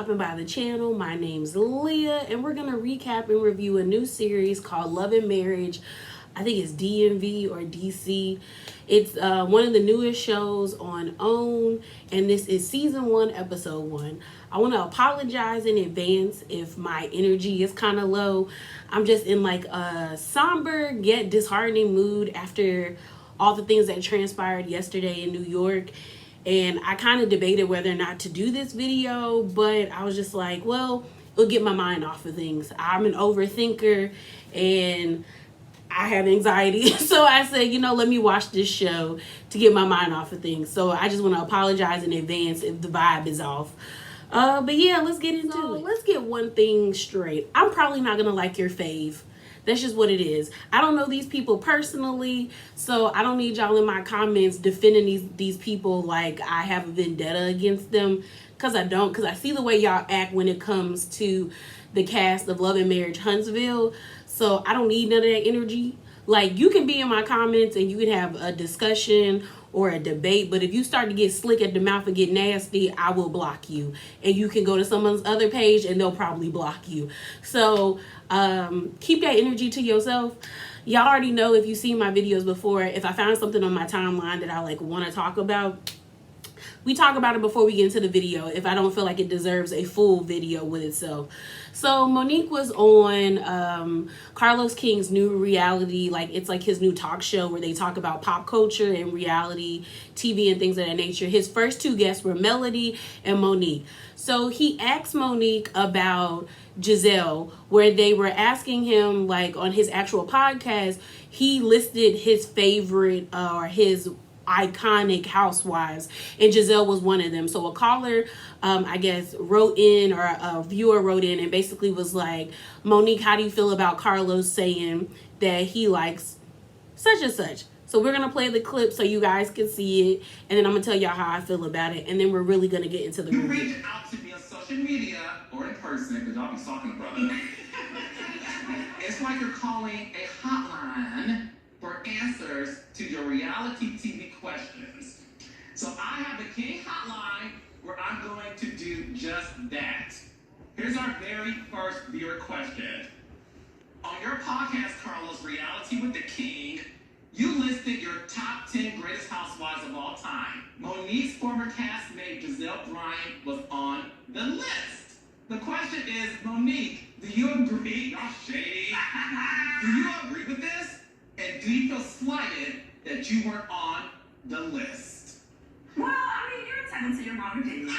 stopping by the channel. My name's Leah, and we're going to recap and review a new series called Love and Marriage. I think it's DMV or DC. It's one of the newest shows on OWN, and this is season 1, episode 1. I want to apologize in advance if my energy is kind of low. I'm just in like a somber yet disheartening mood after all the things that transpired yesterday in New York. And I kind of debated whether or not to do this video, but I was just like, well, it'll get my mind off of things. I'm an overthinker and I have anxiety. So I said, let me watch this show to get my mind off of things. So I just want to apologize in advance if the vibe is off. But yeah, let's get into it. Let's get one thing straight. I'm probably not going to like your fave. That's just what it is. I don't know these people personally, so I don't need y'all in my comments defending these people like I have a vendetta against them, because I don't, because I see the way y'all act when it comes to the cast of Love and Marriage Huntsville, so I don't need none of that energy. Like, you can be in my comments and you can have a discussion or a debate, but if you start to get slick at the mouth and get nasty, I will block you. And you can go to someone's other page and they'll probably block you. So keep that energy to yourself. Y'all already know, if you've seen my videos before, if I found something on my timeline that I want to talk about, we talk about it before we get into the video if I don't feel like it deserves a full video with itself. So Monique was on Carlos King's new reality, it's like his new talk show where they talk about pop culture and reality TV and things of that nature. His first 2 guests were Melody and Monique. So he asked Monique about Giselle, where they were asking him, on his actual podcast, he listed his favorite or his iconic housewives, and Giselle was one of them. So a caller I guess wrote in, or a viewer wrote in, and basically was like, Monique, how do you feel about Carlos saying that he likes such and such? So we're gonna play the clip so you guys can see it, and then I'm gonna tell y'all how I feel about it, and then we're really gonna get into the review. You reach out to me on social media or in person, because y'all be stalking a brother. It's like you're calling a hotline for answers to your reality TV questions. So I have the King Hotline where I'm going to do just that. Here's our very first viewer question. On your podcast, Carlos, Reality with the King, you listed your top 10 greatest housewives of all time. Monique's former castmate, Giselle Bryant, was on the list. The question is, Monique, do you agree? Y'all shady. Do you agree with this? And do you feel slighted that you weren't on the list? Well, you're entitled to your wrong opinion.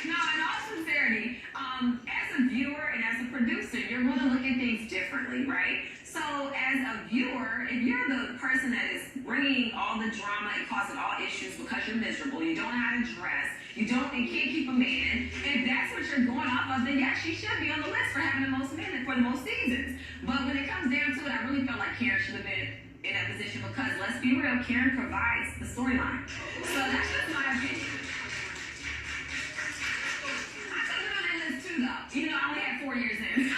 No, in all sincerity, as a viewer and as a producer, you're going to look at things differently, right? So as a viewer, if you're the person that is bringing all the drama and causing all issues because you're miserable, you don't know how to dress, you can't keep a man, if that's what you're going off of, then yes, she should be on the list for having the most men for the most seasons. But when it comes down to it, I really felt like Karen should have been in that position, because let's be real, Karen provides the storyline. So that's just my opinion. I could have been on that list too, though, even though I only had 4 years in.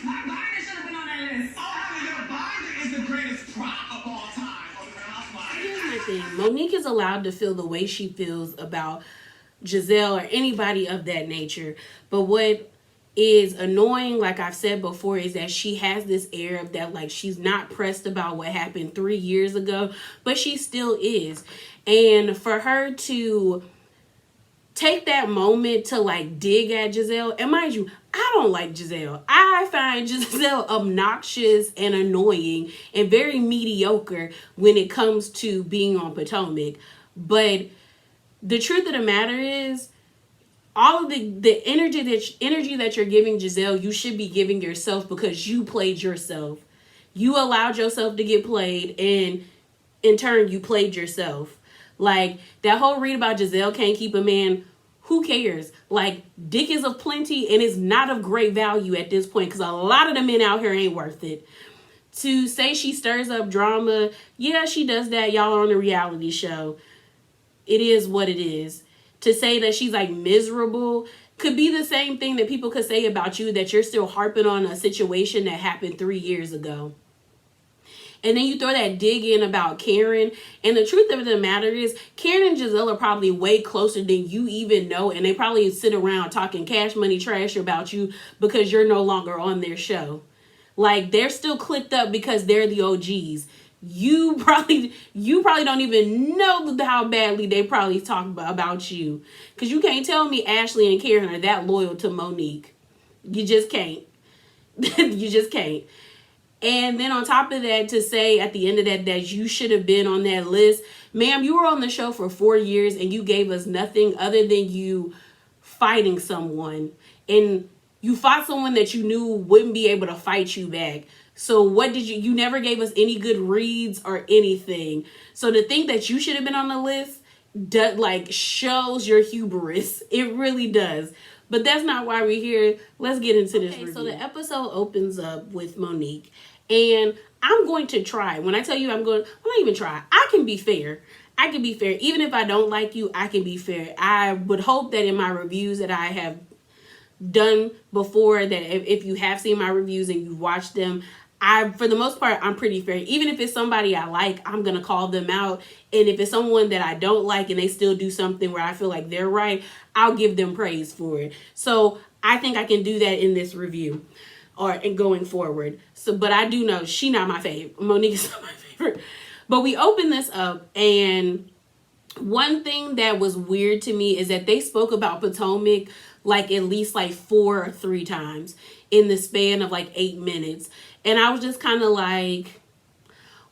My binder should have been on that list. Oh, your binder is the greatest prop of all time on the Housewives. Here's my thing. Monique is allowed to feel the way she feels about Giselle or anybody of that nature. But what is annoying, like I've said before, is that she has this air of that, she's not pressed about what happened 3 years ago, but she still is. And for her to take that moment to dig at Giselle, and mind you, I don't like Giselle. I find Giselle obnoxious and annoying and very mediocre when it comes to being on Potomac. But the truth of the matter is, all of the energy that you're giving Giselle, you should be giving yourself, because you played yourself. You allowed yourself to get played, and in turn, you played yourself. That whole read about Giselle can't keep a man, who cares? Dick is of plenty and is not of great value at this point, because a lot of the men out here ain't worth it. To say she stirs up drama, yeah, she does that. Y'all are on a reality show. It is what it is. To say that she's miserable could be the same thing that people could say about you, that you're still harping on a situation that happened 3 years ago. And then you throw that dig in about Karen. And the truth of the matter is, Karen and Giselle are probably way closer than you even know. And they probably sit around talking cash money trash about you because you're no longer on their show. Like, they're still clicked up because they're the OGs. You probably don't even know how badly they probably talk about you. Because you can't tell me Ashley and Karen are that loyal to Monique. You just can't. You just can't. And then on top of that, to say at the end of that you should have been on that list. Ma'am, you were on the show for 4 years and you gave us nothing other than you fighting someone. And you fought someone that you knew wouldn't be able to fight you back. So what did you never gave us any good reads or anything. So to think that you should have been on the list, shows your hubris. It really does. But that's not why we're here. Let's get into this review. So the episode opens up with Monique. And I'm going to try. When I tell you I'm not even try. I can be fair. I can be fair. Even if I don't like you, I can be fair. I would hope that in my reviews that I have done before, that if you have seen my reviews and you've watched them, for the most part, I'm pretty fair. Even if it's somebody I like, I'm going to call them out. And if it's someone that I don't like and they still do something where I feel like they're right, I'll give them praise for it. So I think I can do that in this review and going forward. So, but I do know she's not my favorite. Monique is not my favorite. But we open this up, and one thing that was weird to me is that they spoke about Potomac at least 4 or 3 times in the span of 8 minutes. And I was just kind of like,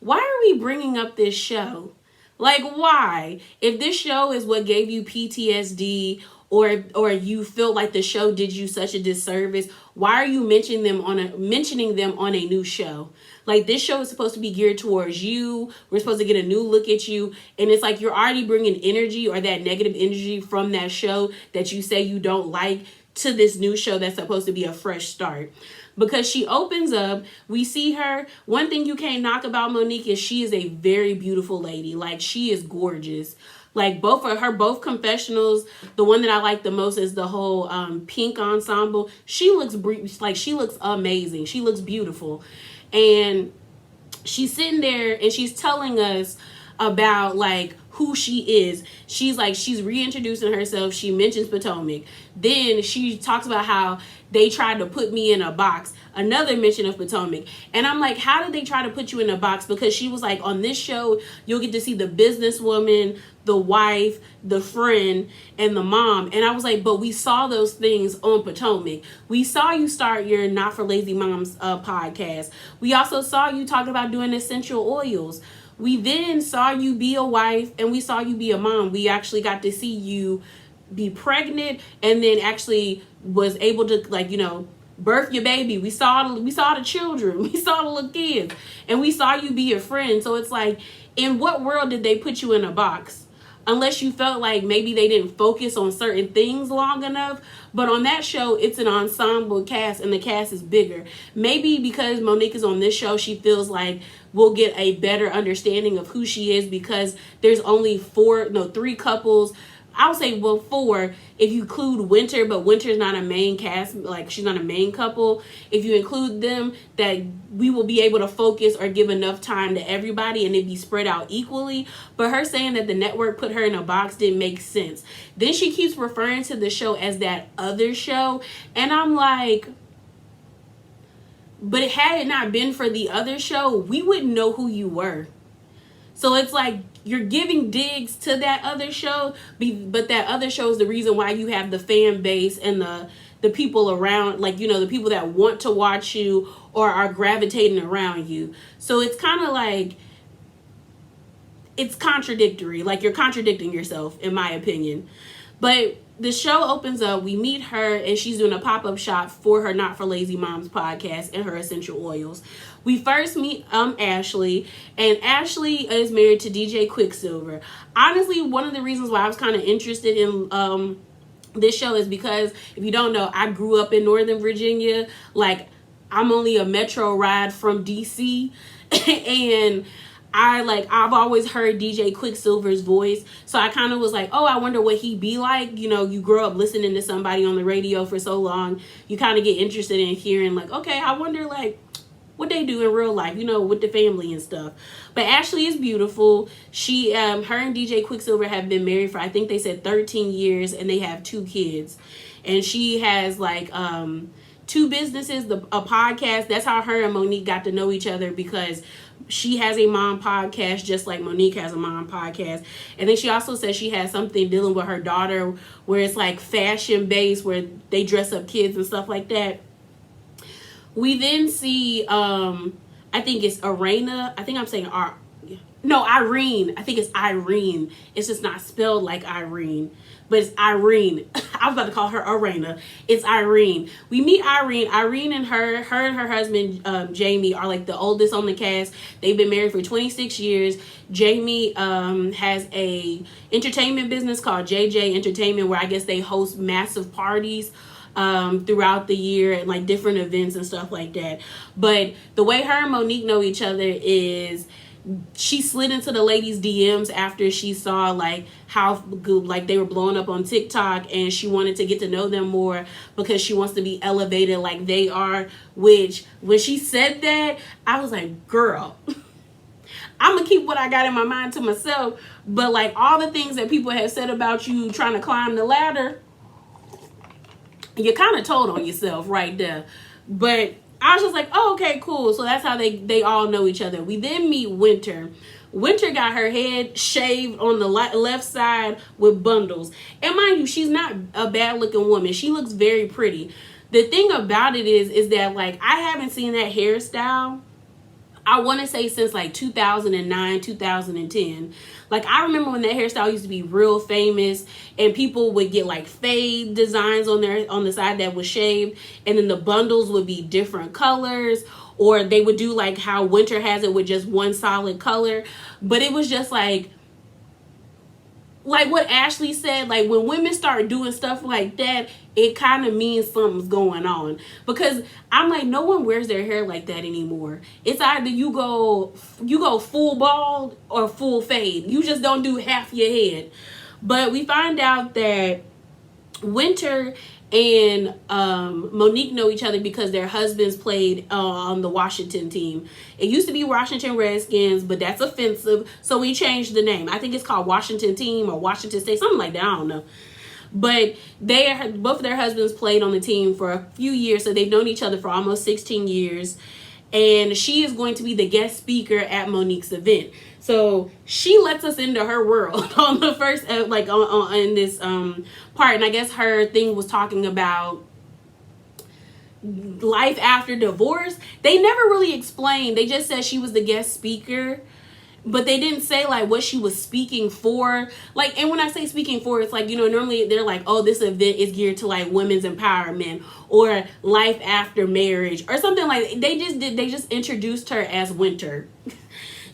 why are we bringing up this show? Why? If this show is what gave you PTSD, or you feel like the show did you such a disservice, why are you mentioning them on a new show? This show is supposed to be geared towards you. We're supposed to get a new look at you. And it's you're already bringing energy, or that negative energy from that show that you say you don't like, to this new show that's supposed to be a fresh start. Because she opens up, we see her. One thing you can't knock about Monique is she is a very beautiful lady. She is gorgeous. Both confessionals, the one that I like the most is the whole pink ensemble. She looks she looks amazing. She looks beautiful. And she's sitting there and she's telling us about who she is. She's reintroducing herself. She mentions Potomac. Then she talks about how they tried to put me in a box. Another mention of Potomac. And I'm like, how did they try to put you in a box? Because she was on this show, you'll get to see the businesswoman, the wife, the friend, and the mom. And I was like, but we saw those things on Potomac. We saw you start your Not for Lazy Moms podcast. We also saw you talk about doing essential oils. We then saw you be a wife, and we saw you be a mom. We actually got to see you be pregnant, and then actually was able to birth your baby. We saw the children. We saw the little kids, and we saw you be a friend. So it's in what world did they put you in a box? Unless you felt maybe they didn't focus on certain things long enough. But on that show, it's an ensemble cast, and the cast is bigger. Maybe because Monique is on this show, she feels we'll get a better understanding of who she is, because there's only 3 couples. I would say, 4 if you include Winter, but Winter's not a main cast, she's not a main couple. If you include them, that we will be able to focus or give enough time to everybody and it be spread out equally. But her saying that the network put her in a box didn't make sense. Then she keeps referring to the show as that other show. And I'm like, but had it not been for the other show, we wouldn't know who you were. So it's you're giving digs to that other show, but that other show is the reason why you have the fan base and the people around, the people that want to watch you or are gravitating around you. So it's kind of it's contradictory. You're contradicting yourself, in my opinion. But the show opens up, we meet her, and she's doing a pop-up shop for her Not for Lazy Moms podcast and her essential oils. We first meet Ashley, and Ashley is married to DJ Quicksilver. Honestly, one of the reasons why I was kind of interested in this show is because, if you don't know, I grew up in Northern Virginia. I'm only a metro ride from DC, and I've always heard DJ Quicksilver's voice. So I kind of was oh, I wonder what he'd be like. You grow up listening to somebody on the radio for so long, you kind of get interested in hearing okay, I wonder what they do in real life, you know, with the family and stuff. But Ashley is beautiful. She, her and DJ Quicksilver have been married for, I think they said 13 years, and they have 2 kids. And she has like 2 businesses, a podcast. That's how her and Monique got to know each other, because she has a mom podcast just like Monique has a mom podcast. And then she also says she has something dealing with her daughter where it's like fashion based, where they dress up kids and stuff like that. We then see, I think it's ERANA. I think I'm saying Irene. I think it's Irene. It's just not spelled like Irene, but it's Irene. I was about to call her ERANA. It's Irene. We meet Irene. Irene and her and her husband, Jamie, are like the oldest on the cast. They've been married for 26 years. Jamie has a entertainment business called JJ Entertainment, where I guess they host massive parties throughout the year and like different events and stuff like that. But the way her and Monique know each other is she slid into the ladies' DMs after she saw like how good, like they were blowing up on TikTok, and she wanted to get to know them more because she wants to be elevated like they are. Which when she said that, I was like, girl, I'm gonna keep what I got in my mind to myself. But like all the things that people have said about you trying to climb the ladder, you kind of told on yourself right there. But I was just like, oh, okay, cool. So that's how they all know each other. We then meet Winter. Winter got her head shaved on the left side with bundles. And mind you, she's not a bad looking woman. She looks very pretty. The thing about it is that like I haven't seen that hairstyle, I want to say since like 2009, 2010. Like I remember when that hairstyle used to be real famous, and people would get like fade designs on the side that was shaved, and then the bundles would be different colors, or they would do like how Winter has it with just one solid color. But it was just like what Ashley said, like when women start doing stuff like that, it kind of means something's going on. Because I'm like, no one wears their hair like that anymore. It's either you go full bald or full fade. You just don't do half your head. But we find out that Winter and Monique know each other because their husbands played on the Washington team. It used to be Washington Redskins, but that's offensive, so we changed the name. I think it's called Washington Team or Washington State, something like that. I don't know. But both of their husbands played on the team for a few years, so they've known each other for almost 16 years. And she is going to be the guest speaker at Monique's event. So she lets us into her world on the first, like in this part. And I guess her thing was talking about life after divorce. They never really explained. They just said she was the guest speaker, but they didn't say like what she was speaking for. Like, and when I say speaking for, it's like, you know, normally they're like, oh, this event is geared to like women's empowerment or life after marriage or something like. They just introduced her as Winter.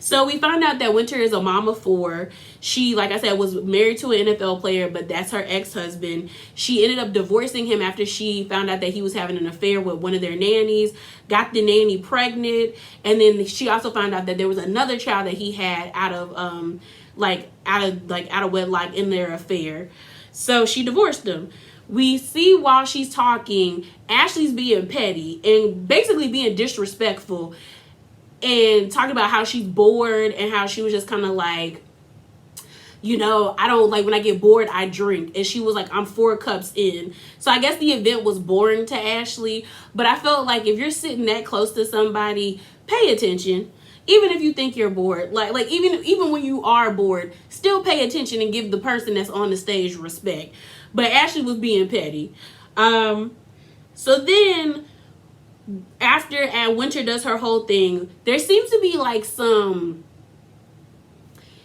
So we found out that Winter is a mom of 4. She, like I said, was married to an NFL player, but that's her ex-husband. She ended up divorcing him after she found out that he was having an affair with one of their nannies, got the nanny pregnant, and then she also found out that there was another child that he had out of wedlock in their affair. So she divorced him. We see while she's talking, Ashley's being petty and basically being disrespectful, and talking about how she's bored and how she was just kind of like, you know, I don't like when I get bored, I drink. And she was like, I'm 4 cups in. So I guess the event was boring to Ashley. But I felt like if you're sitting that close to somebody, pay attention. Even if you think you're bored, like even when you are bored, still pay attention and give the person that's on the stage respect. But Ashley was being petty. So then after Winter does her whole thing, there seems to be like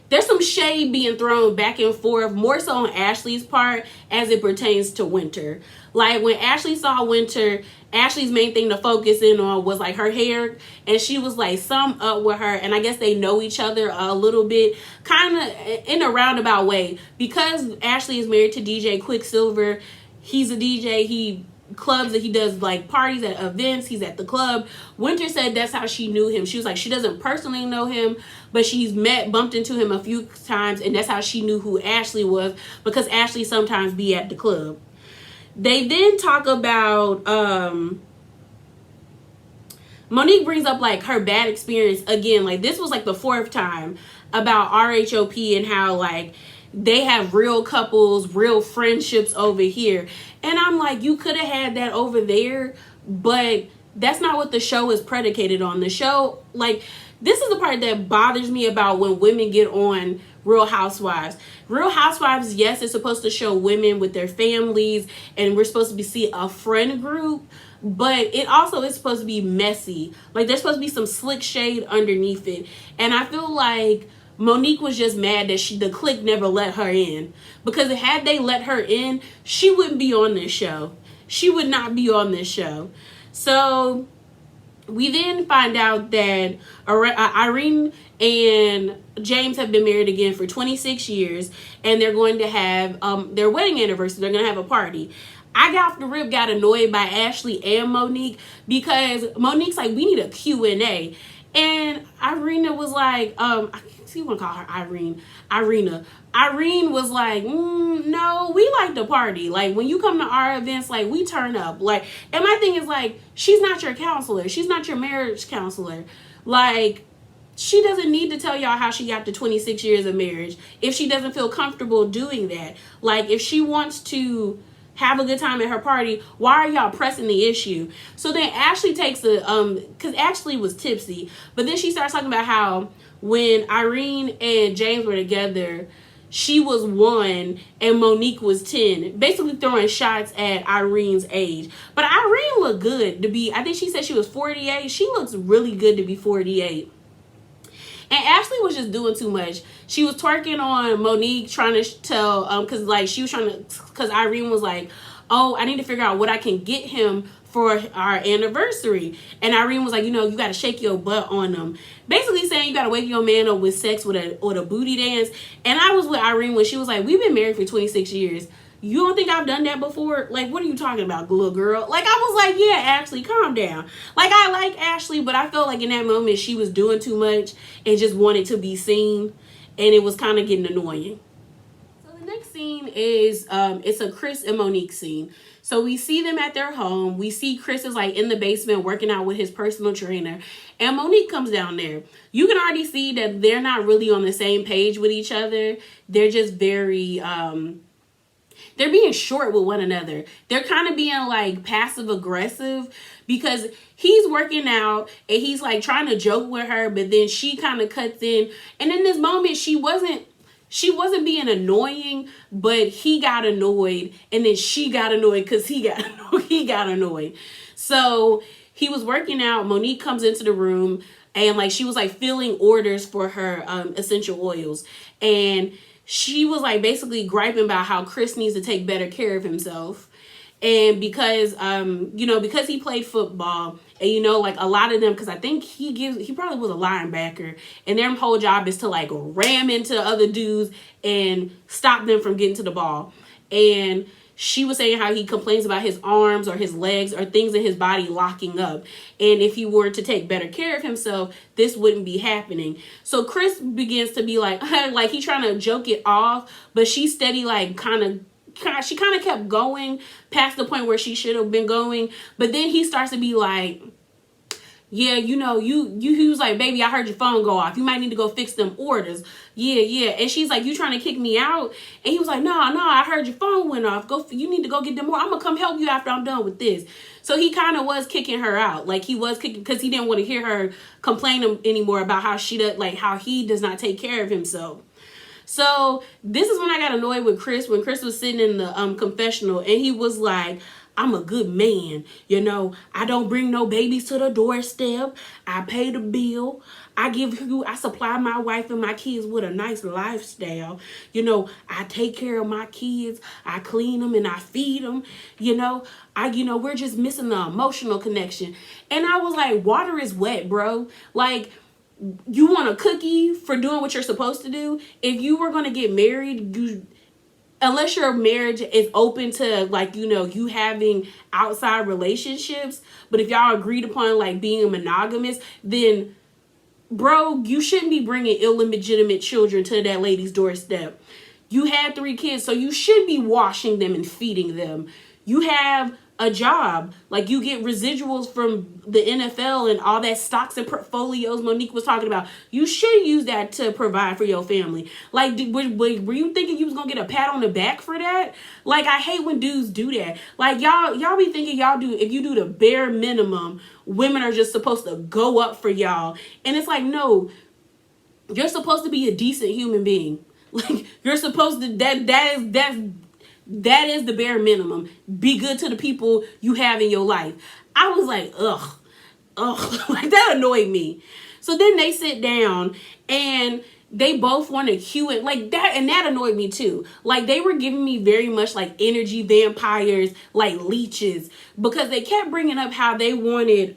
there's some shade being thrown back and forth, more so on Ashley's part as it pertains to Winter. Like when Ashley saw Winter, Ashley's main thing to focus in on was like her hair, and she was like some up with her, and I guess they know each other a little bit, kind of in a roundabout way, because Ashley is married to DJ Quicksilver. He's a DJ. He clubs that he does like parties at events. He's at the club. Winter said that's how she knew him. She was like, she doesn't personally know him, but she's bumped into him a few times, and that's how she knew who Ashley was, because Ashley sometimes be at the club. They then talk about Monique brings up like her bad experience again. Like this was like the 4th time about RHOP and how like they have real couples, real friendships over here. And I'm like, you could have had that over there, but that's not what the show is predicated on. The show, like, this is the part that bothers me about when women get on Real Housewives. Real Housewives, yes, it's supposed to show women with their families, and we're supposed to see a friend group, but it also is supposed to be messy. Like, there's supposed to be some slick shade underneath it. And I feel like Monique was just mad that the clique never let her in. Because had they let her in, she wouldn't be on this show. She would not be on this show. So we then find out that Irene and James have been married again for 26 years, and they're going to have their wedding anniversary. They're going to have a party. I got annoyed by Ashley and Monique, because Monique's like, we need a Q&A. And Irina was like, I want to call her Irina. Irene was like, no, we like to party. Like, when you come to our events, like, we turn up. Like, and my thing is, like, she's not your counselor. She's not your marriage counselor. Like, she doesn't need to tell y'all how she got to 26 years of marriage if she doesn't feel comfortable doing that. Like, if she wants to have a good time at her party, why are y'all pressing the issue? So then Ashley takes because Ashley was tipsy, but then she starts talking about how when Irene and James were together, she was 1 and Monique was 10, basically throwing shots at Irene's age. But Irene looked good to be, I think she said she was 48. She looks really good to be 48. And Ashley was just doing too much. She was twerking on Monique, trying to tell, because Irene was like, oh, I need to figure out what I can get him for our anniversary. And Irene was like, you got to shake your butt on them. Basically saying you got to wake your man up with sex with a booty dance. And I was with Irene when she was like, we've been married for 26 years. You don't think I've done that before? Like, what are you talking about, little girl? Like, I was like, yeah, Ashley, calm down. Like, I like Ashley, but I felt like in that moment she was doing too much and just wanted to be seen. And it was kind of getting annoying. So the next scene is, it's a Chris and Monique scene. So we see them at their home. We see Chris is like in the basement working out with his personal trainer. And Monique comes down there. You can already see that they're not really on the same page with each other. They're just very, they're being short with one another. They're kind of being like passive aggressive because he's working out and he's like trying to joke with her, but then she kind of cuts in. And in this moment, she wasn't being annoying, but he got annoyed, and then she got annoyed because he got annoyed. So he was working out. Monique comes into the room, and like she was like filling orders for her essential oils, and she was like basically griping about how Chris needs to take better care of himself. And because because he played football, and like a lot of them, because I think he probably was a linebacker, and their whole job is to like ram into other dudes and stop them from getting to the ball. And she was saying how he complains about his arms or his legs or things in his body locking up. And if he were to take better care of himself, this wouldn't be happening. So Chris begins to be like, like he's trying to joke it off, but she's steady, like she kind of kept going past the point where she should have been going. But then he starts to be like, yeah, he was like, baby, I heard your phone go off. You might need to go fix them orders. Yeah. And she's like, you trying to kick me out? And he was like, no, I heard your phone went off. You need to go get them more. I'm going to come help you after I'm done with this. So he kind of was kicking her out. Like he was kicking, because he didn't want to hear her complain anymore about how how he does not take care of himself. So this is when I got annoyed with Chris, when Chris was sitting in the confessional, and he was like, I'm a good man. I don't bring no babies to the doorstep. I pay the bill. I supply my wife and my kids with a nice lifestyle. I take care of my kids. I clean them and I feed them. We're just missing the emotional connection. And I was like, water is wet, bro. Like, you want a cookie for doing what you're supposed to do? If you were going to get married, unless your marriage is open to you having outside relationships, but if y'all agreed upon like being monogamous, then bro, you shouldn't be bringing illegitimate children to that lady's doorstep. You had 3 kids, so you should be washing them and feeding them. You have a job. Like, you get residuals from the NFL and all that stocks and portfolios Monique was talking about. You should use that to provide for your family. Like, were you thinking you was gonna get a pat on the back for that? Like, I hate when dudes do that. Like, y'all be thinking if you do the bare minimum, women are just supposed to go up for y'all. And it's like, no, you're supposed to be a decent human being. Like, you're supposed to, that is the bare minimum. Be good to the people you have in your life. I was like, ugh, like, that annoyed me. So then they sit down and they both want to cue it like that, and that annoyed me too. Like, they were giving me very much like energy vampires, like leeches, because they kept bringing up how they wanted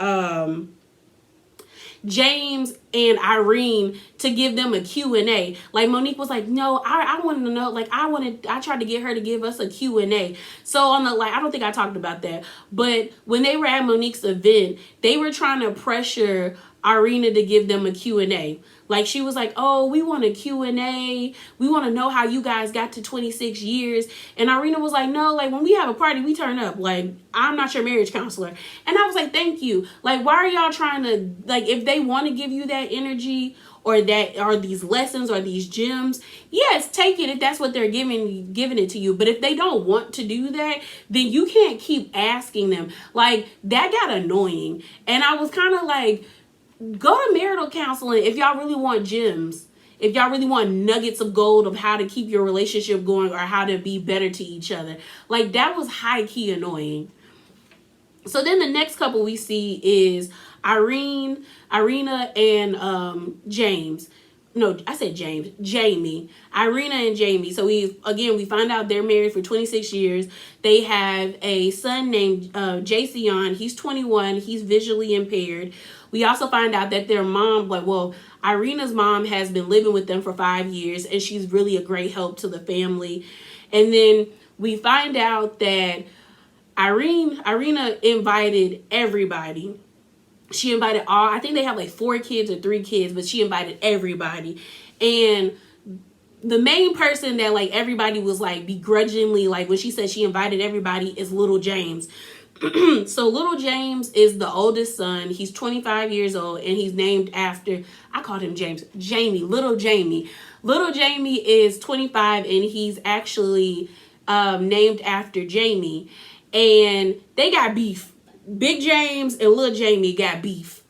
James and Irene to give them a Q&A. Like, Monique was like, no, I wanted to know, like, I tried to get her to give us a Q&A. So on the, like, I don't think I talked about that, but when they were at Monique's event, they were trying to pressure Irina to give them a Q&A. Like, she was like, oh, we want a Q&A. We want to know how you guys got to 26 years. And Irina was like, no, like, when we have a party, we turn up. Like, I'm not your marriage counselor. And I was like, thank you. Like, why are y'all trying to, like, if they want to give you that energy or these lessons or these gems, yes, take it if that's what they're giving it to you. But if they don't want to do that, then you can't keep asking them. Like, that got annoying. And I was kind of like, go to marital counseling if y'all really want gems. If y'all really want nuggets of gold of how to keep your relationship going or how to be better to each other. Like, that was high key annoying. So then the next couple we see is Irina and James. No, I said James. Jamie. Irina and Jamie. So we find out they're married for 26 years. They have a son named Jason. He's 21. He's visually impaired. We also find out that their mom, Irina's mom has been living with them for 5 years, and she's really a great help to the family. And then we find out that Irina invited everybody. She invited I think they have like 4 kids or 3 kids, but she invited everybody. And the main person that like everybody was like begrudgingly, like when she said she invited everybody, is little James. So little James is the oldest son. He's 25 years old and he's named after, I called him Jamie, little Jamie. Little Jamie is 25 and he's actually named after Jamie. And they got beef. Big James and little Jamie got beef.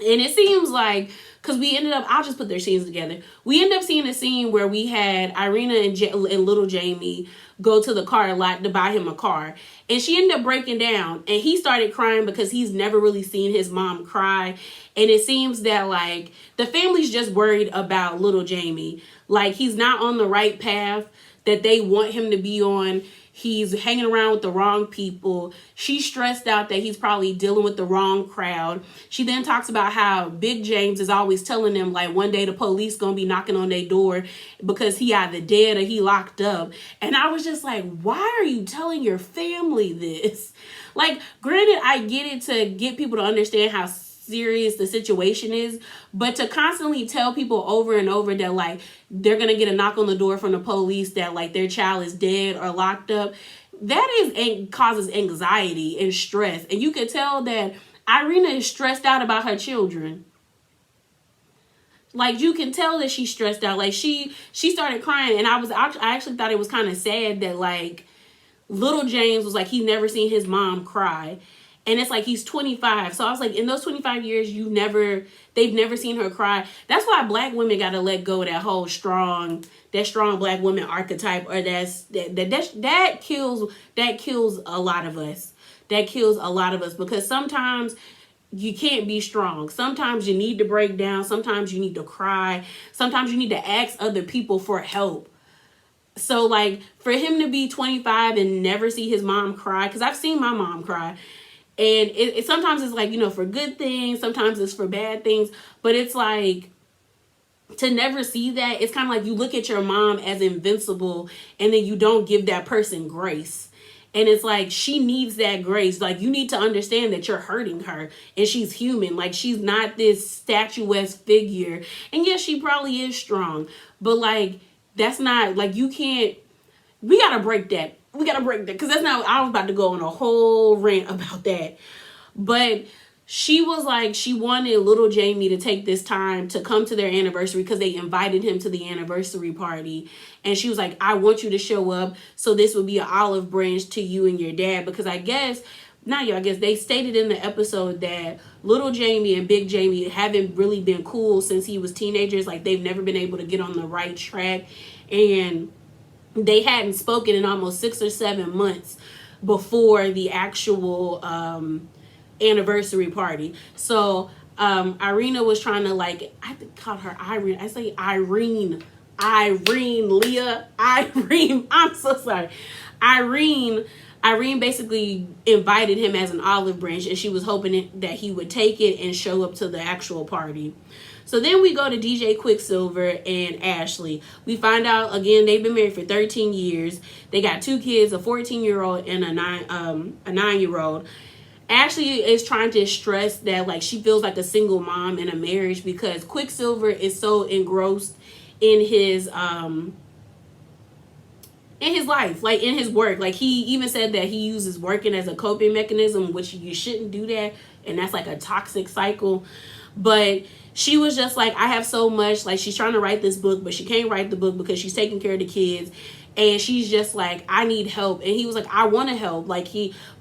And it seems like, because we ended up, I'll just put their scenes together. We ended up seeing a scene where we had Irina and little Jamie go to the car lot to buy him a car. And she ended up breaking down. And he started crying because he's never really seen his mom cry. And it seems that, like, the family's just worried about little Jamie. Like, he's not on the right path that they want him to be on. He's hanging around with the wrong people. She's stressed out that he's probably dealing with the wrong crowd. She then talks about how Big James is always telling them, like, one day the police gonna be knocking on their door because he either dead or he locked up. And I was just like, why are you telling your family this? Like, granted, I get it to get people to understand how serious the situation is, but to constantly tell people over and over that, like, they're gonna get a knock on the door from the police that, like, their child is dead or locked up, that causes anxiety and stress. And you can tell that Irina is stressed out about her children. Like, you can tell that she's stressed out. Like, she started crying, and I actually thought it was kind of sad that, like, little James was like, he never seen his mom cry. And it's like, he's 25. So I was like, in those 25 years, they've never seen her cry. That's why Black women got to let go of that whole strong Black woman archetype, or that kills a lot of us. That kills a lot of us, because sometimes you can't be strong. Sometimes you need to break down. Sometimes you need to cry. Sometimes you need to ask other people for help. So, like, for him to be 25 and never see his mom cry, because I've seen my mom cry. And it sometimes it's like, you know, for good things, sometimes it's for bad things. But it's like, to never see that, it's kind of like you look at your mom as invincible and then you don't give that person grace. And it's like, she needs that grace. Like, you need to understand that you're hurting her and she's human. Like, she's not this statuesque figure. And yes, she probably is strong. But, like, that's not, like, you can't, we got to break that. we gotta break that, because that's not, I was about to go on a whole rant about that. But she was like, she wanted little Jamie to take this time to come to their anniversary because they invited him to the anniversary party. And she was like, I want you to show up, so this would be an olive branch to you and your dad. Because I guess, they stated in the episode that little Jamie and big Jamie haven't really been cool since he was teenagers. Like, they've never been able to get on the right track. And they hadn't spoken in almost 6 or 7 months before the actual anniversary party. So Irina was trying to, like, I called her Irene. I say Irene, Leah, Irene. I'm so sorry. Irene basically invited him as an olive branch, and she was hoping that he would take it and show up to the actual party. So then we go to DJ Quicksilver and Ashley. We find out, again, they've been married for 13 years. They got 2 kids, a 14-year-old and a 9-year-old. Ashley is trying to stress that, like, she feels like a single mom in a marriage because Quicksilver is so engrossed in his life, like in his work. Like, he even said that he uses working as a coping mechanism, which you shouldn't do that, and that's like a toxic cycle. But she was just like, I have so much, like, she's trying to write this book, but she can't write the book because she's taking care of the kids, and she's just like, I need help. And he was like, I want to help, like,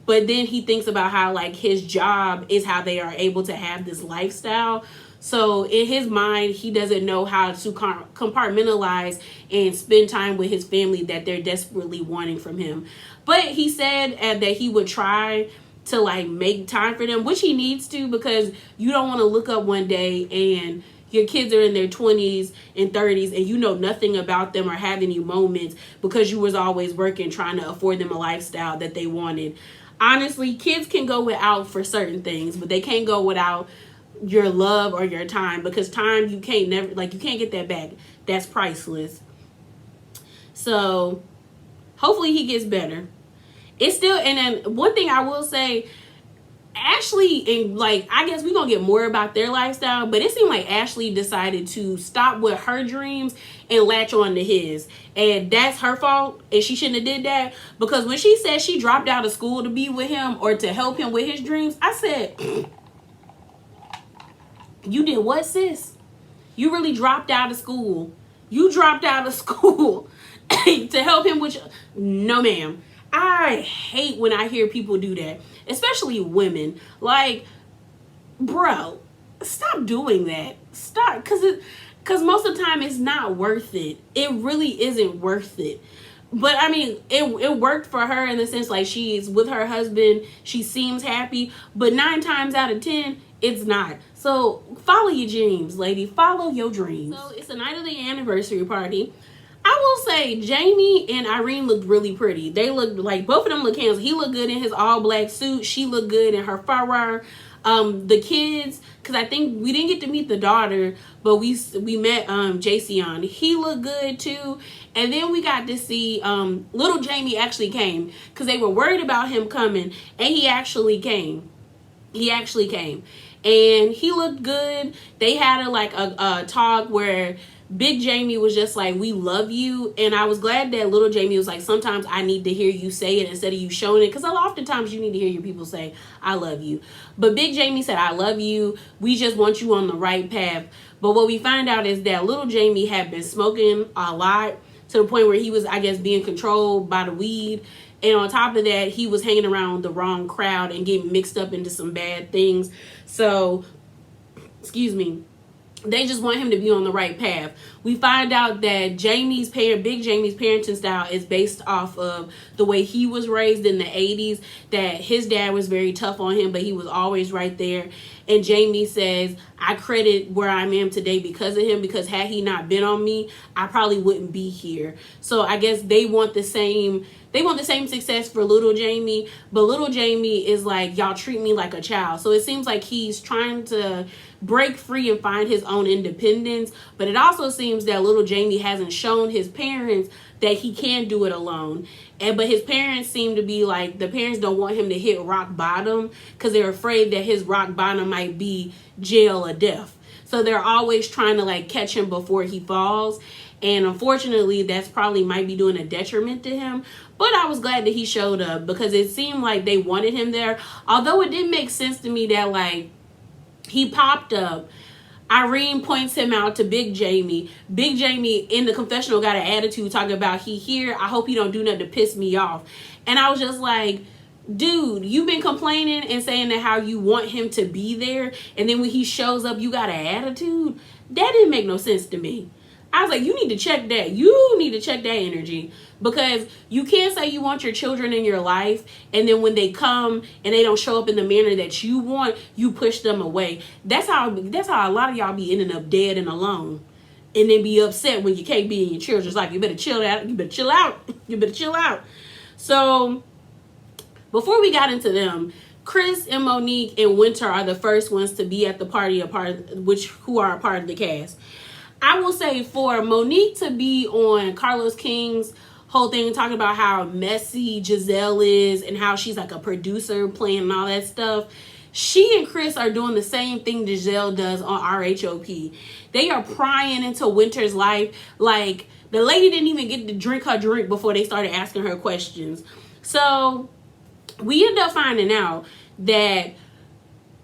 but then he thinks about how, like, his job is how they are able to have this lifestyle. So in his mind, he doesn't know how to compartmentalize and spend time with his family that they're desperately wanting from him. But he said that he would try to, like, make time for them, which he needs to, because you don't want to look up one day and your kids are in their 20s and 30s and you know nothing about them or have any moments because you was always working trying to afford them a lifestyle that they wanted. Honestly, kids can go without for certain things, but they can't go without your love or your time, because time you can't get that back. That's priceless. So hopefully he gets better. It's still, and then one thing I will say, Ashley and, like, I guess we're gonna get more about their lifestyle, but it seemed like Ashley decided to stop with her dreams and latch on to his, and that's her fault, and she shouldn't have did that. Because when she said she dropped out of school to be with him or to help him with his dreams, I said, you did what, sis? You really dropped out of school. You dropped out of school to help him with no, ma'am. I hate when I hear people do that, especially women. Like, bro, stop doing that. Stop, because most of the time it's not worth it. It really isn't worth it. But I mean, it worked for her in the sense, like, she's with her husband, she seems happy, but 9 times out of 10, it's not. So follow your dreams, lady. Follow your dreams. So it's the night of the anniversary party. I will say Jamie and Irene looked really pretty. They looked like, both of them look handsome. He looked good in his all black suit. She looked good in her fur. The kids, because I think we didn't get to meet the daughter, but we met Jason. He looked good too. And then we got to see little Jamie actually came, because they were worried about him coming, and he actually came. And he looked good. They had a talk where Big Jamie was just like, we love you. And I was glad that little Jamie was like, sometimes I need to hear you say it instead of you showing it, because oftentimes you need to hear your people say, I love you. But Big Jamie said, I love you. We just want you on the right path. But what we find out is that little Jamie had been smoking a lot, to the point where he was, I guess, being controlled by the weed. And on top of that, he was hanging around the wrong crowd and getting mixed up into some bad things. So, excuse me, they just want him to be on the right path. We find out that Big Jamie's parenting style is based off of the way he was raised in the 80s, that his dad was very tough on him, but he was always right there. And Jamie says, I credit where I am today because of him, because had he not been on me, I probably wouldn't be here. So I guess they want the same success for little Jamie, but little Jamie is like, y'all treat me like a child. So it seems like he's trying to break free and find his own independence, but it also seems that little Jamie hasn't shown his parents that he can do it alone. But his parents seem to be like, the parents don't want him to hit rock bottom, because they're afraid that his rock bottom might be jail or death. So they're always trying to, like, catch him before he falls. And unfortunately, that's probably might be doing a detriment to him. But I was glad that he showed up because it seemed like they wanted him there. Although it didn't make sense to me that, like, he popped up. Irene points him out to Big Jamie. Big Jamie in the confessional got an attitude talking about he here. I hope he don't do nothing to piss me off. And I was just like, dude, you've been complaining and saying that how you want him to be there. And then when he shows up, you got an attitude. That didn't make no sense to me. I was like, you need to check that. You need to check that energy. Because you can't say you want your children in your life, and then when they come and they don't show up in the manner that you want, you push them away. That's how a lot of y'all be ending up dead and alone. And then be upset when you can't be in your children's life. You better chill out. You better chill out. You better chill out. So, before we got into them, Chris and Monique and Winter are the first ones to be at the party, who are a part of the cast. I will say for Monique to be on Carlos King's whole thing, talking about how messy Giselle is and how she's like a producer playing and all that stuff, she and Chris are doing the same thing Giselle does on RHOP. They are prying into Winter's life. Like, the lady didn't even get to drink her drink before they started asking her questions. So we end up finding out that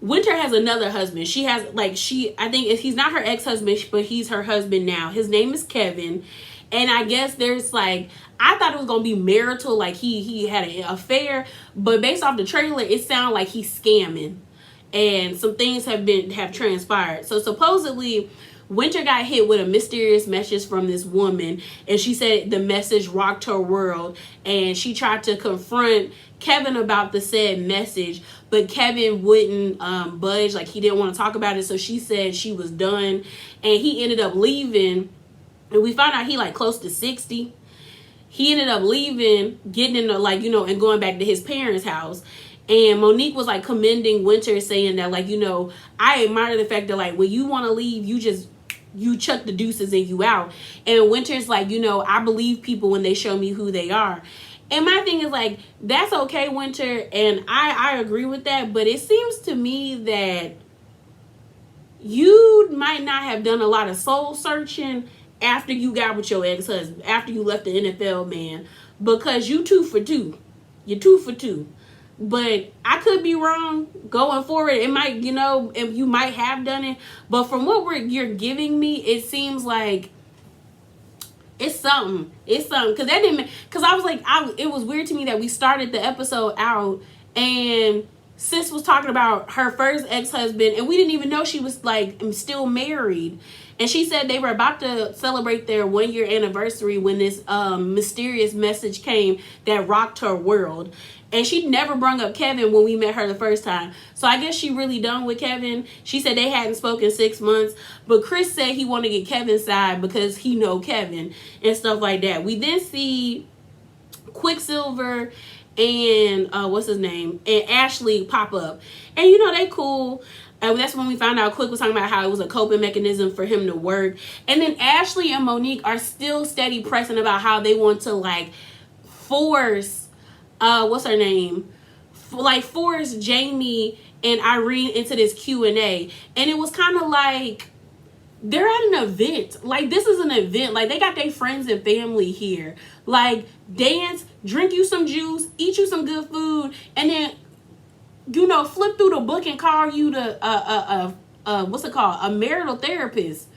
Winter has another husband. She has, like, I think he's not her ex-husband, but he's her husband now. His name is Kevin. And I guess there's, like, I thought it was going to be marital, like he had an affair. But based off the trailer, it sounded like he's scamming. And some things have transpired. So supposedly, Winter got hit with a mysterious message from this woman, and she said the message rocked her world, and she tried to confront Kevin about the said message, but Kevin wouldn't budge. Like, he didn't want to talk about it, so she said she was done, and he ended up leaving, and we found out he like close to 60. He ended up leaving, getting into, like, you know, and going back to his parents' house. And Monique was like commending Winter, saying that, like, you know, I admire the fact that, like, when you want to leave, you chuck the deuces and you out. And Winter's like, you know, I believe people when they show me who they are. And my thing is, like, that's okay, Winter, and I agree with that, but it seems to me that you might not have done a lot of soul searching after you got with your ex-husband, after you left the NFL man, because you 2 for 2. You're 2 for 2. But I could be wrong going forward. It might, you know, you might have done it. But from what you're giving me, it seems like it's something. It's something. Because I was like, it was weird to me that we started the episode out and Sis was talking about her first ex-husband, and we didn't even know she was, like, still married. And she said they were about to celebrate their 1-year anniversary when this mysterious message came that rocked her world. And she never brung up Kevin when we met her the first time. So I guess she really done with Kevin. She said they hadn't spoken 6 months. But Chris said he wanted to get Kevin's side because he know Kevin and stuff like that. We then see Quicksilver and what's his name? And Ashley pop up. And, you know, they cool. That's when we found out Quick was talking about how it was a coping mechanism for him to work. And then Ashley and Monique are still steady pressing about how they want to, like, force what's her name? Force Jamie and Irene into this Q&A. And it was kind of like they're at an event. Like, this is an event. Like, they got their friends and family here. Like, dance, drink you some juice, eat you some good food, and then, you know, flip through the book and call you what's it called? A marital therapist.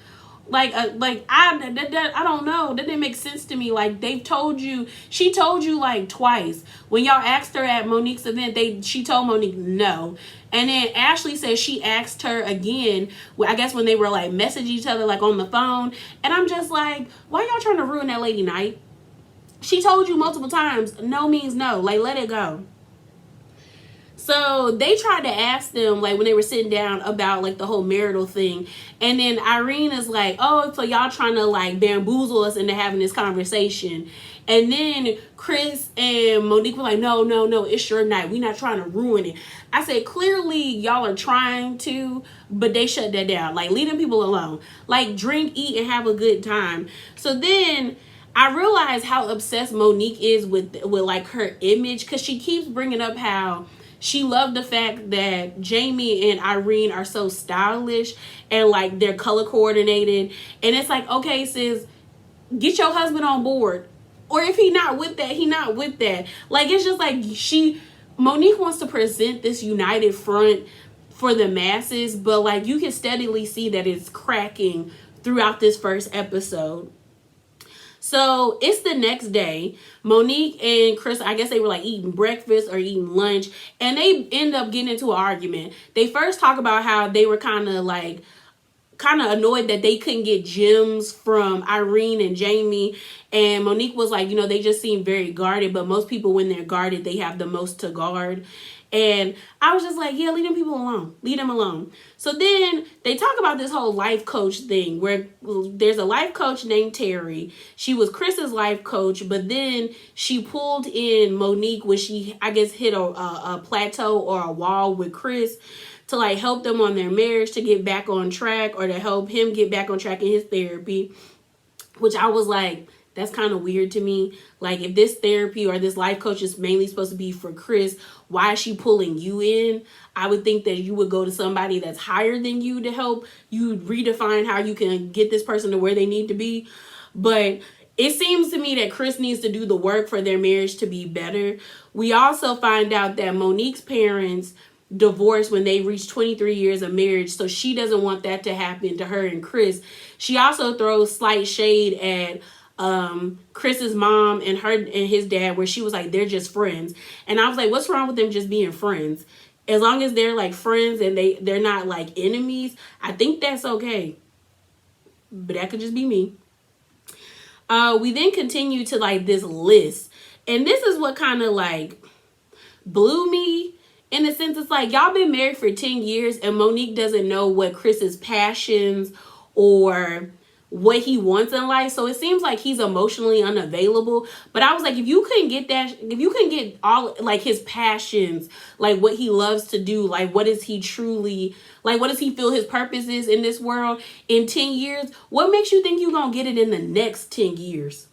I don't know. That didn't make sense to me. Like, she told you like twice. When y'all asked her at Monique's event, she told Monique no. And then Ashley said she asked her again, I guess when they were like messaging each other like on the phone. And I'm just like, why y'all trying to ruin that lady night? She told you multiple times, no means no. Like, let it go. So they tried to ask them, like, when they were sitting down about, like, the whole marital thing. And then Irene is like, oh, so y'all trying to, like, bamboozle us into having this conversation. And then Chris and Monique were like, no, it's your night. We're not trying to ruin it. I said, clearly y'all are trying to, but they shut that down. Like, leave them people alone. Like, drink, eat, and have a good time. So then I realized how obsessed Monique is with like, her image, because she keeps bringing up how she loved the fact that Jamie and Irene are so stylish and, like, they're color coordinated. And it's like, okay, sis, get your husband on board. Or if he not with that, he not with that. Like, it's just like Monique wants to present this united front for the masses, but like you can steadily see that it's cracking throughout this first episode. So it's the next day. Monique and Chris, I guess they were like eating breakfast or eating lunch, and they end up getting into an argument. They first talk about how they were kind of annoyed that they couldn't get gems from Irene and Jamie. And Monique was like, they just seem very guarded, but most people, when they're guarded, they have the most to guard. And I was just like, yeah, leave them people alone. Leave them alone. So then they talk about this whole life coach thing where there's a life coach named Terry. She was Chris's life coach, but then she pulled in Monique when she, I guess, hit a plateau or a wall with Chris to like help them on their marriage to get back on track, or to help him get back on track in his therapy, which I was like, that's kind of weird to me. Like, if this therapy or this life coach is mainly supposed to be for Chris, why is she pulling you in? I would think that you would go to somebody that's higher than you to help you redefine how you can get this person to where they need to be. But it seems to me that Chris needs to do the work for their marriage to be better. We also find out that Monique's parents divorced when they reached 23 years of marriage, so she doesn't want that to happen to her and Chris. She also throws slight shade at Chris's mom and her and his dad, where she was like, they're just friends. And I was like, what's wrong with them just being friends? As long as they're like friends and they're not like enemies, I think that's okay. But that could just be me. We then continue to like this list, and this is what kind of like blew me, in the sense it's like, y'all been married for 10 years and Monique doesn't know what Chris's passions or what he wants in life. So it seems like he's emotionally unavailable. But I was like, if you couldn't get all like his passions, like what he loves to do, like what is he truly, like what does he feel his purpose is in this world in 10 years, what makes you think you're gonna get it in the next 10 years?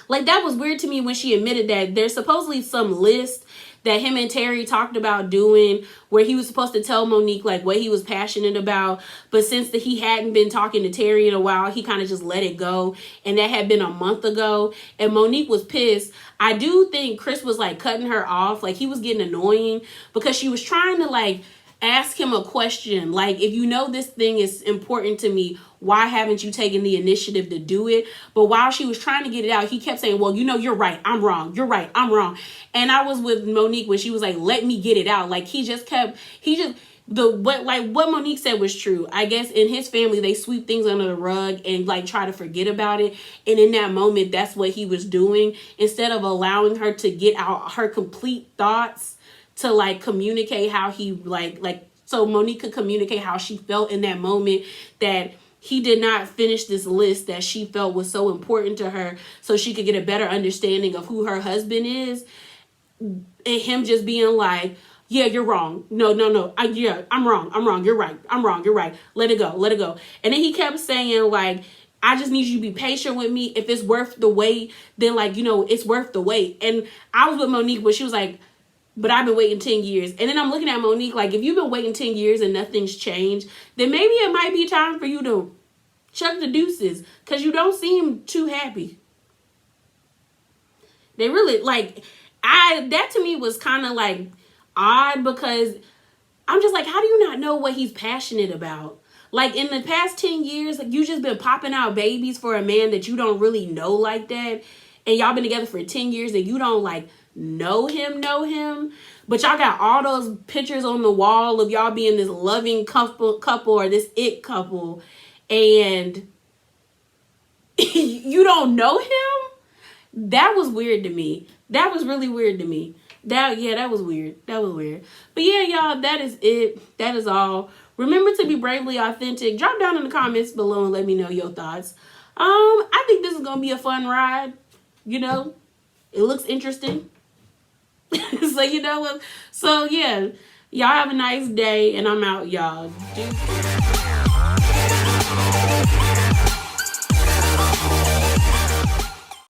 Like, that was weird to me when she admitted that there's supposedly some list that him and Terry talked about doing, where he was supposed to tell Monique like what he was passionate about. But since he hadn't been talking to Terry in a while, he kind of just let it go. And that had been a month ago. And Monique was pissed. I do think Chris was like cutting her off. Like, he was getting annoying because she was trying to like ask him a question. Like, if you know this thing is important to me, why haven't you taken the initiative to do it? But while she was trying to get it out, he kept saying, well, you're right, I'm wrong. You're right, I'm wrong. And I was with Monique when she was like, let me get it out. Like, what Monique said was true. I guess in his family, they sweep things under the rug and like try to forget about it. And in that moment, that's what he was doing. Instead of allowing her to get out her complete thoughts, to like communicate how he so Monique could communicate how she felt in that moment, that he did not finish this list that she felt was so important to her, so she could get a better understanding of who her husband is. And him just being like, yeah, you're wrong. No. I'm wrong. You're right. I'm wrong. You're right. Let it go. And then he kept saying like, I just need you to be patient with me. If it's worth the wait, then like, it's worth the wait. And I was with Monique, but she was like, but I've been waiting 10 years. And then I'm looking at Monique like, if you've been waiting 10 years and nothing's changed, then maybe it might be time for you to chuck the deuces, because you don't seem too happy. They really, like, that to me was kind of like odd, because I'm just like, how do you not know what he's passionate about? Like, in the past 10 years, like, you just been popping out babies for a man that you don't really know like that. And y'all been together for 10 years and you don't like know him, but y'all got all those pictures on the wall of y'all being this loving couple or this it couple, and you don't know him. That was weird to me. That was really weird to me. That was weird. But yeah, y'all, that is it. That is all. Remember to be bravely authentic. Drop down in the comments below and let me know your thoughts. I think this is gonna be a fun ride. It looks interesting. So yeah, y'all have a nice day, and I'm out, y'all.